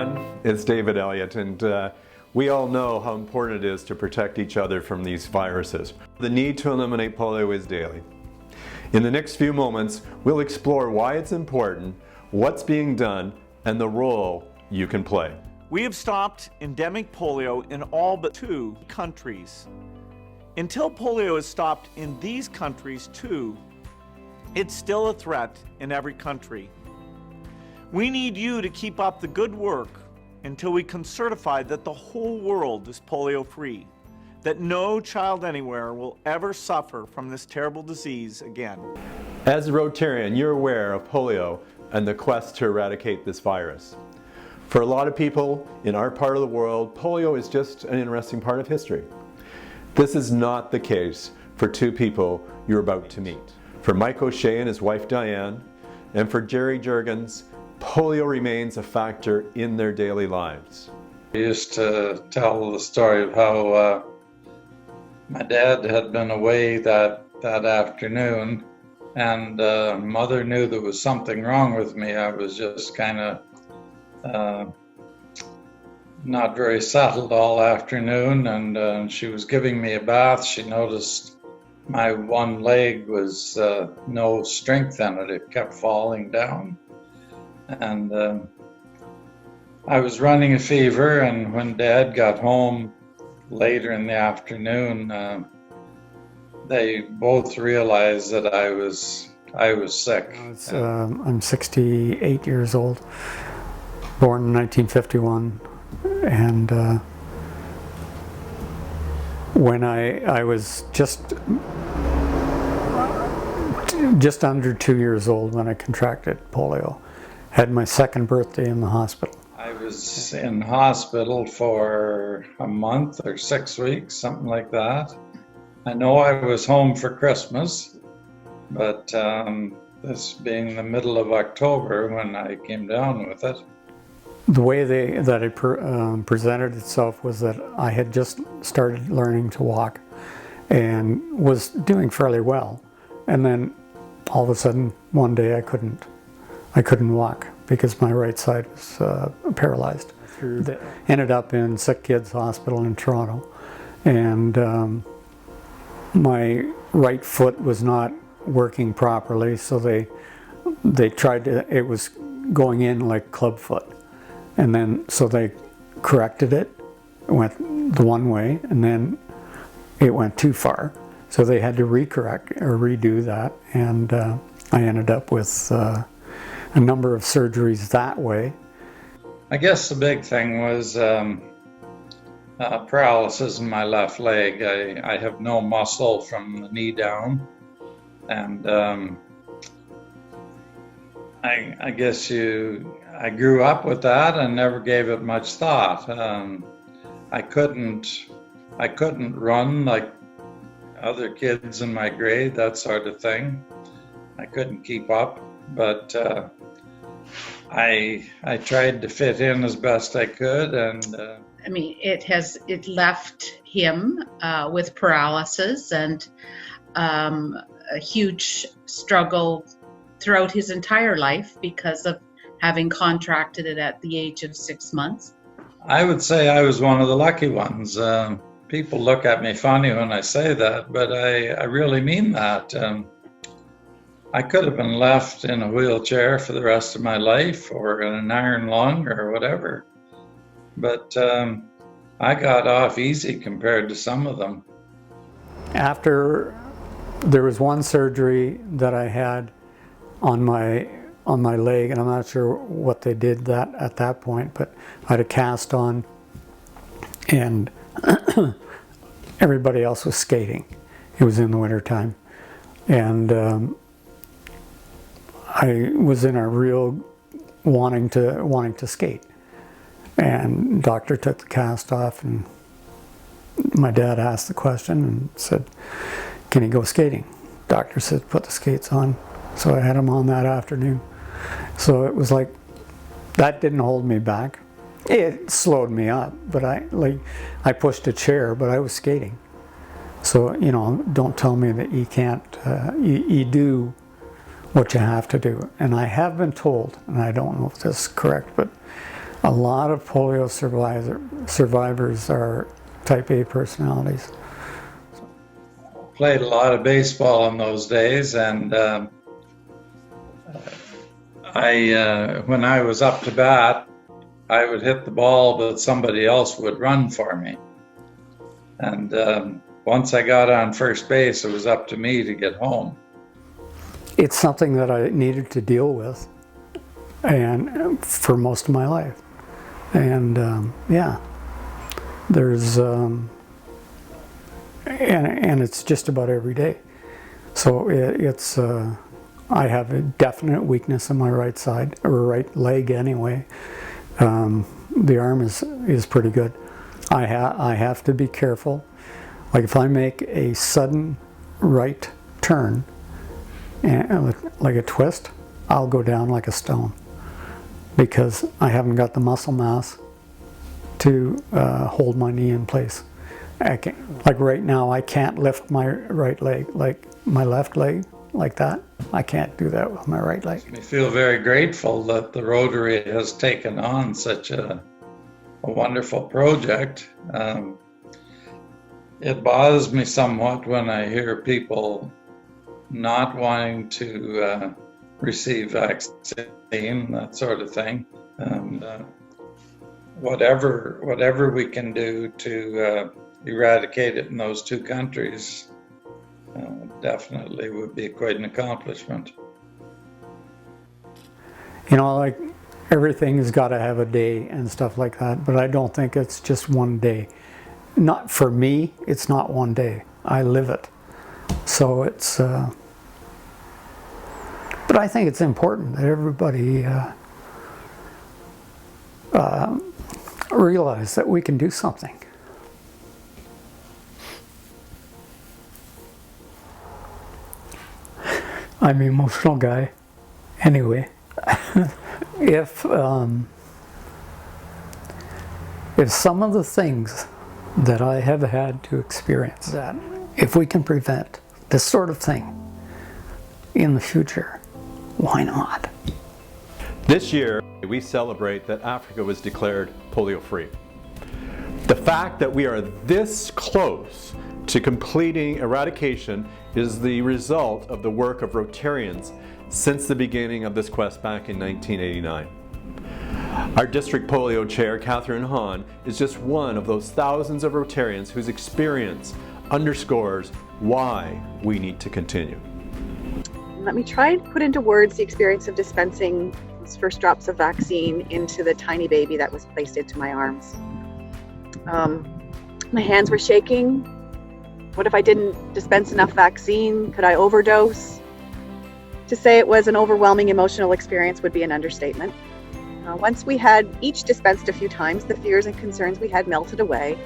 everyone, it's David Elliott, and we all know how important it is to protect each other from these viruses. The need to eliminate polio is daily. In the next few moments, we'll explore why it's important, what's being done, and the role you can play. We have stopped endemic polio in all but 2 countries. Until polio is stopped in these countries too, it's still a threat in every country. We need you to keep up the good work until we can certify that the whole world is polio-free, that no child anywhere will ever suffer from this terrible disease again. As a Rotarian, you're aware of polio and the quest to eradicate this virus. For a lot of people in our part of the world, polio is just an interesting part of history. This is not the case for 2 people you're about to meet. For Mike O'Shea and his wife Diane, and for Gerry Jurjens, polio remains a factor in their daily lives. I used to tell the story of how my dad had been away that afternoon, and Mother knew there was something wrong with me. I was just kind of not very settled all afternoon, and she was giving me a bath. She noticed my one leg was no strength in it. It kept falling down. And I was running a fever, and when Dad got home later in the afternoon, they both realized that I was sick. I'm 68 years old, born in 1951, and when I was just under 2 years old when I contracted polio. Had my second birthday in the hospital. I was in hospital for a month or 6 weeks, something like that. I know I was home for Christmas, but this being the middle of October when I came down with it. The way that it presented itself was that I had just started learning to walk and was doing fairly well. And then all of a sudden, one day I couldn't walk because my right side was paralyzed. Ended up in Sick Kids Hospital in Toronto, and my right foot was not working properly, so they tried to, it was going in like clubfoot, and then so they corrected it. It went the one way, and then it went too far, so they had to redo that, and I ended up with a number of surgeries that way. I guess the big thing was paralysis in my left leg. I have no muscle from the knee down, and I guess I grew up with that and never gave it much thought. I couldn't run like other kids in my grade, that sort of thing. I couldn't keep up, but I tried to fit in as best I could, and I mean, it left him with paralysis and a huge struggle throughout his entire life because of having contracted it at the age of 6 months. I would say I was one of the lucky ones. People look at me funny when I say that, but I really mean that. I could have been left in a wheelchair for the rest of my life, or in an iron lung or whatever. But I got off easy compared to some of them. After there was one surgery that I had on my leg, and I'm not sure what they did at that point, but I had a cast on, and everybody else was skating. It was in the wintertime, and I was in a real wanting to skate, and doctor took the cast off, and my dad asked the question and said, "Can he go skating?" Doctor said, "Put the skates on." So I had them on that afternoon. So it was like, that didn't hold me back. It slowed me up, but I pushed a chair, but I was skating. So, you know, don't tell me that you can't, you do what you have to do. And I have been told, and I don't know if this is correct, but A lot of polio survivors are type A personalities. Played a lot of baseball in those days, and when I was up to bat, I would hit the ball, but somebody else would run for me. And once I got on first base, it was up to me to get home. It's something that I needed to deal with, and for most of my life. And yeah, there's and it's just about every day. So it's I have a definite weakness in my right side, or right leg anyway. The arm is pretty good. I have to be careful. Like if I make a sudden right turn, and like a twist, I'll go down like a stone because I haven't got the muscle mass to hold my knee in place. Like right now, I can't lift my right leg, like my left leg, like that. I can't do that with my right leg. I feel very grateful that the Rotary has taken on such a wonderful project. It bothers me somewhat when I hear people not wanting to receive vaccine, that sort of thing. Whatever we can do to eradicate it in those two countries definitely would be quite an accomplishment. You know, like everything's got to have a day and stuff like that, but I don't think it's just one day. Not for me, it's not one day. I live it. So it's, but I think it's important that everybody realize that we can do something. I'm an emotional guy. Anyway, if some of the things that I have had to experience, that if we can prevent this sort of thing in the future, why not? This year, we celebrate that Africa was declared polio-free. The fact that we are this close to completing eradication is the result of the work of Rotarians since the beginning of this quest back in 1989. Our district polio chair, Katherine Hahn, is just one of those thousands of Rotarians whose experience underscores why we need to continue. Let me try and put into words the experience of dispensing those first drops of vaccine into the tiny baby that was placed into my arms. My hands were shaking. What if I didn't dispense enough vaccine? Could I overdose? To say it was an overwhelming emotional experience would be an understatement. Once we had each dispensed a few times, the fears and concerns we had melted away,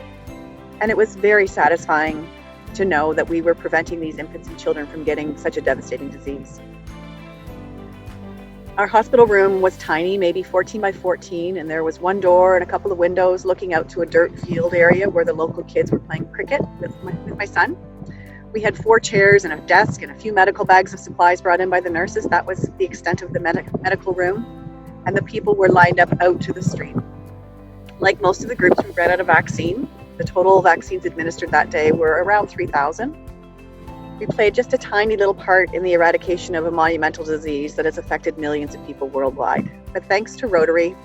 and it was very satisfying to know that we were preventing these infants and children from getting such a devastating disease. Our hospital room was tiny, maybe 14 by 14, and there was one door and a couple of windows looking out to a dirt field area where the local kids were playing cricket with my son. We had 4 chairs and a desk and a few medical bags of supplies brought in by the nurses. That was the extent of the medical room, and the people were lined up out to the street. Like most of the groups, we ran out of vaccine. The total vaccines administered that day were around 3,000. We played just a tiny little part in the eradication of a monumental disease that has affected millions of people worldwide. But thanks to Rotary,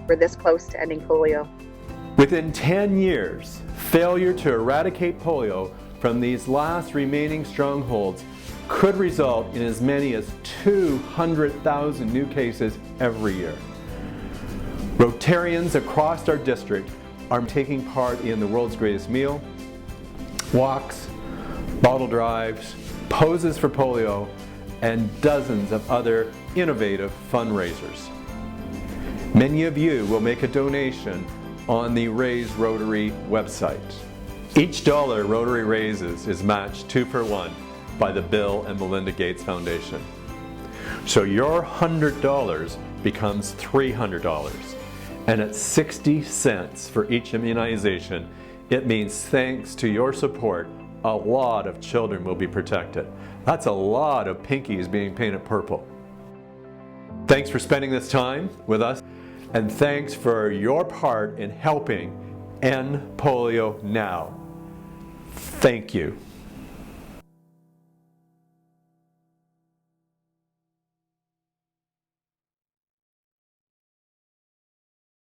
we're this close to ending polio. Within 10 years, failure to eradicate polio from these last remaining strongholds could result in as many as 200,000 new cases every year. Rotarians across our district are taking part in the world's greatest meal, walks, bottle drives, poses for polio, and dozens of other innovative fundraisers. Many of you will make a donation on the Raise Rotary website. Each dollar Rotary raises is matched 2-for-1 by the Bill and Melinda Gates Foundation. So your $100 becomes $300. And at 60 cents for each immunization, it means thanks to your support, a lot of children will be protected. That's a lot of pinkies being painted purple. Thanks for spending this time with us, And thanks for your part in helping end polio now. Thank you.